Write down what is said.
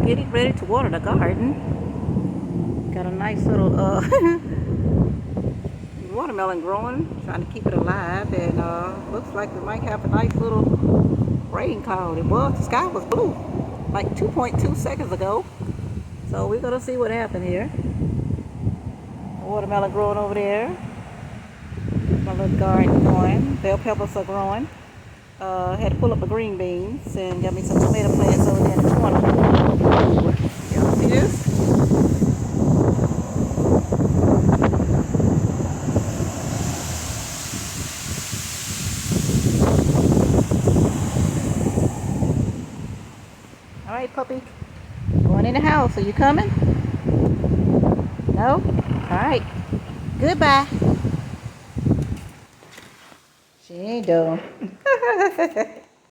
getting ready to water the garden. Got a nice little watermelon growing, trying to keep it alive, and looks like we might have a nice little rain cloud. The sky was blue like 2.2 seconds ago. So we're gonna see what happened here. Watermelon growing over there. My little garden going. Bell peppers are growing. Had to pull up the green beans and got me some tomato plants over there in the corner. Ooh, y'all see this? All right, puppy. Going in the house. Are you coming? No? All right. Goodbye. She ain't done.